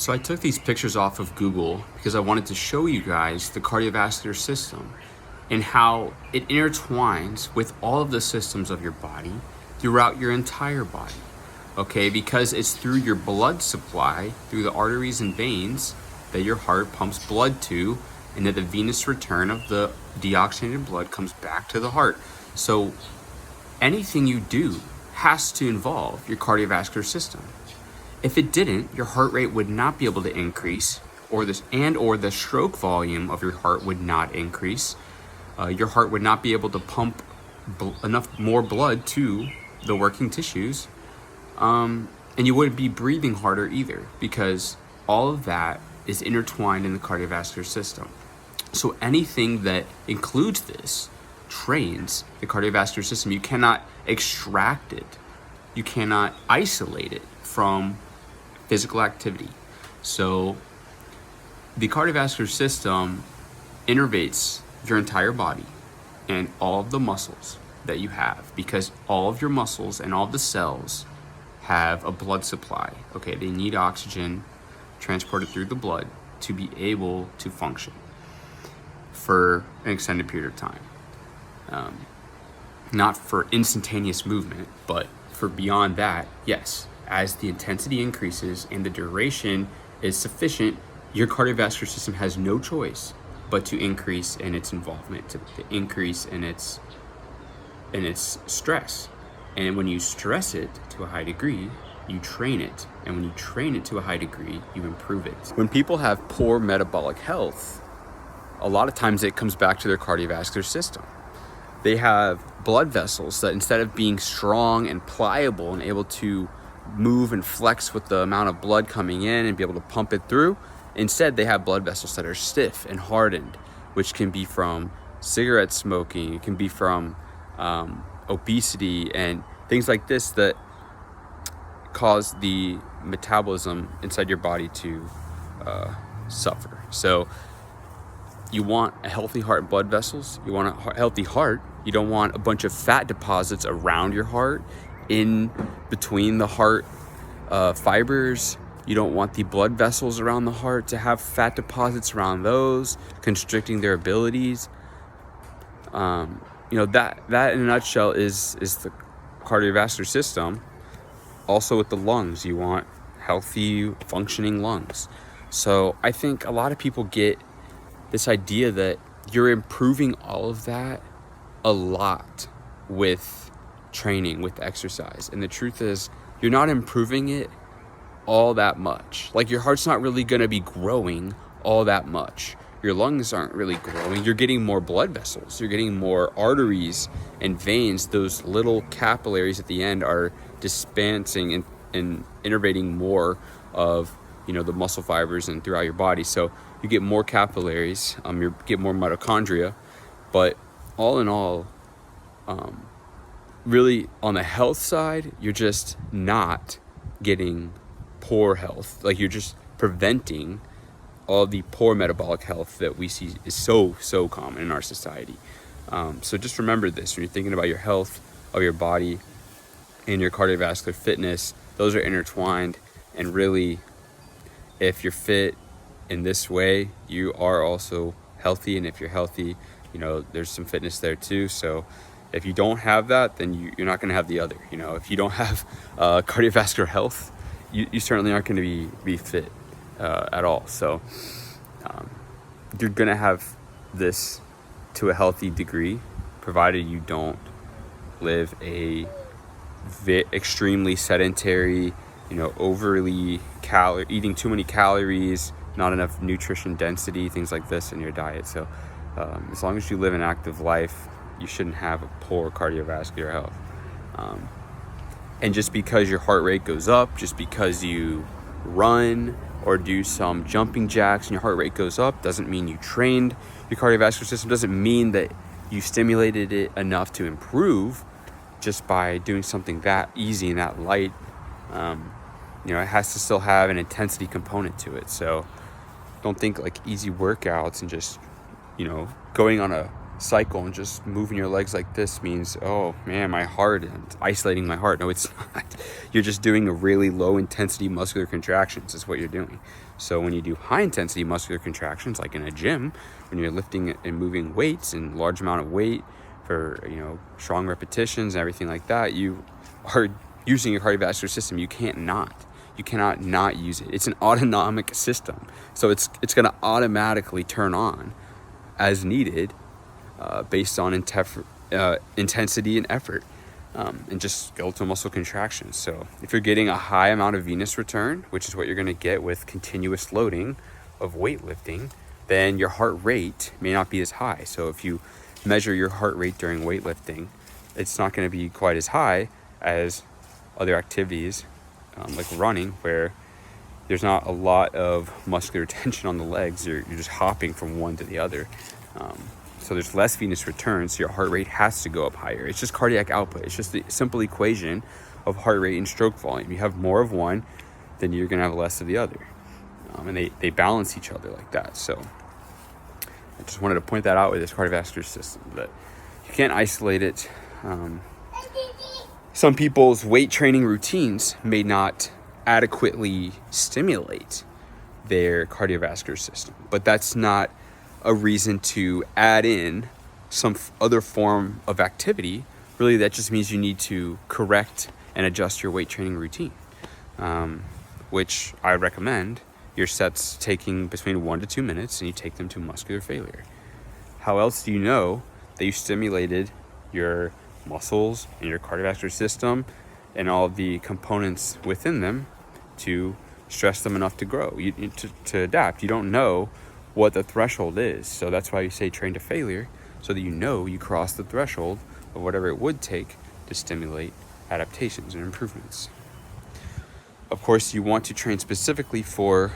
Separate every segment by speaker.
Speaker 1: So I took these pictures off of Google because I wanted to show you guys the cardiovascular system and how it intertwines with all of the systems of your body throughout your entire body. Okay, because it's through your blood supply, through the arteries and veins, that your heart pumps blood to, and that the venous return of the deoxygenated blood comes back to the heart. So anything you do has to involve your cardiovascular system. If it didn't, your heart rate would not be able to increase, or the stroke volume of your heart would not increase. Your heart would not be able to pump enough more blood to the working tissues, and you wouldn't be breathing harder either, because all of that is intertwined in the cardiovascular system. So anything that includes this trains the cardiovascular system. You cannot extract it. You cannot isolate it from physical activity. So the cardiovascular system innervates your entire body and all of the muscles that you have, because all of your muscles and all the cells have a blood supply. Okay, they need oxygen transported through the blood to be able to function for an extended period of time. Not for instantaneous movement, but for beyond that, yes. As the intensity increases and the duration is sufficient, your cardiovascular system has no choice but to increase in its involvement, to increase in its stress. And when you stress it to a high degree, you train it. And when you train it to a high degree, you improve it. When people have poor metabolic health, a lot of times it comes back to their cardiovascular system. They have blood vessels that, instead of being strong and pliable and able to move and flex with the amount of blood coming in and be able to pump it through, instead they have blood vessels that are stiff and hardened, which can be from cigarette smoking, it can be from obesity and things like this that cause the metabolism inside your body to suffer. So you want a healthy heart and blood vessels. You want a healthy heart. You don't want a bunch of fat deposits around your heart, in between the heart fibers. You don't want the blood vessels around the heart to have fat deposits around those, constricting their abilities. That in a nutshell is the cardiovascular system. Also with the lungs, you want healthy, functioning lungs. So I think a lot of people get this idea that you're improving all of that a lot with training, with exercise. And the truth is, you're not improving it all that much. Like, your heart's not really going to be growing all that much. Your lungs aren't really growing. You're getting more blood vessels. You're getting more arteries and veins. Those little capillaries at the end are dispensing and innervating more of, the muscle fibers and throughout your body. So you get more capillaries, you get more mitochondria. But all in all, really on the health side, you're just not getting poor health. Like, you're just preventing all the poor metabolic health that we see is so common in our society. So just remember this when you're thinking about your health of your body and your cardiovascular fitness. Those are intertwined, and really, if you're fit in this way, you are also healthy. And if you're healthy, there's some fitness there too. So if you don't have that, then you're not going to have the other. If you don't have cardiovascular health, you certainly aren't going to be fit at all. So you're going to have this to a healthy degree, provided you don't live a extremely sedentary, overly eating too many calories, not enough nutrition density, things like this in your diet. So as long as you live an active life, you shouldn't have a poor cardiovascular health. And just because your heart rate goes up, just because you run or do some jumping jacks and your heart rate goes up, doesn't mean you trained your cardiovascular system, doesn't mean that you stimulated it enough to improve just by doing something that easy and that light. It has to still have an intensity component to it. So don't think like easy workouts and just, going on a cycle and just moving your legs like this means, oh man, my heart, and isolating my heart. No, it's not. You're just doing a really low intensity muscular contractions is what you're doing. So when you do high intensity muscular contractions, like in a gym, when you're lifting and moving weights and large amount of weight for, strong repetitions and everything like that, you are using your cardiovascular system. You cannot not use it. It's an autonomic system. So it's going to automatically turn on as needed, based on intensity and effort, and just skeletal muscle contractions. So if you're getting a high amount of venous return, which is what you're going to get with continuous loading of weightlifting, then your heart rate may not be as high. So if you measure your heart rate during weightlifting, it's not going to be quite as high as other activities, like running, where there's not a lot of muscular tension on the legs. You're just hopping from one to the other. So there's less venous return, so your heart rate has to go up higher. It's just cardiac output. It's just the simple equation of heart rate and stroke volume. You have more of one, then you're going to have less of the other. And they balance each other like that. So I just wanted to point that out with this cardiovascular system, that you can't isolate it. Some people's weight training routines may not adequately stimulate their cardiovascular system, but that's not a reason to add in some other form of activity. Really, that just means you need to correct and adjust your weight training routine, which I recommend your sets taking between 1 to 2 minutes, and you take them to muscular failure. How else do you know that you stimulated your muscles and your cardiovascular system and all of the components within them to stress them enough to grow, to adapt? You don't know what the threshold is. So that's why you say train to failure, so that you cross the threshold of whatever it would take to stimulate adaptations and improvements. Of course, you want to train specifically for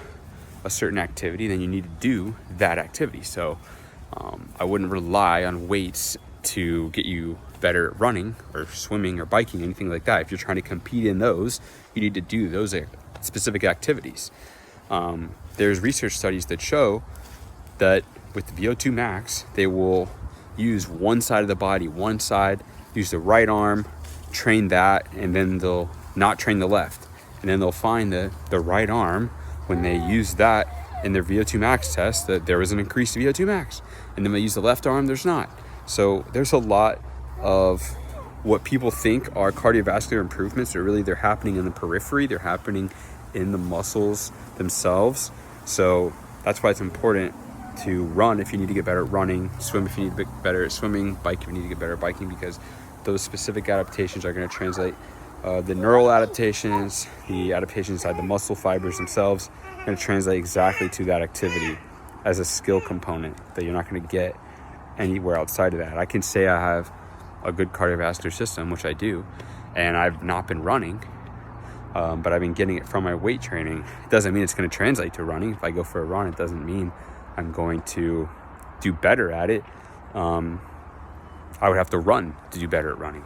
Speaker 1: a certain activity, then you need to do that activity. So I wouldn't rely on weights to get you better at running or swimming or biking, anything like that. If you're trying to compete in those, you need to do those specific activities. There's research studies that show that with the VO2 max, they will use one side of the body, use the right arm, train that, and then they'll not train the left. And then they'll find that the right arm, when they use that in their VO2 max test, that there was an increased VO2 max. And then they use the left arm, there's not. So there's a lot of what people think are cardiovascular improvements, or really they're happening in the periphery, they're happening in the muscles themselves. So that's why it's important to run if you need to get better at running, swim if you need to get better at swimming, bike if you need to get better at biking, because those specific adaptations are going to translate. The neural adaptations, the adaptations inside the muscle fibers themselves, are going to translate exactly to that activity as a skill component that you're not going to get anywhere outside of that. I can say I have a good cardiovascular system, which I do, and I've not been running, but I've been getting it from my weight training. It doesn't mean it's going to translate to running. If I go for a run, it doesn't mean I'm going to do better at it. I would have to run to do better at running.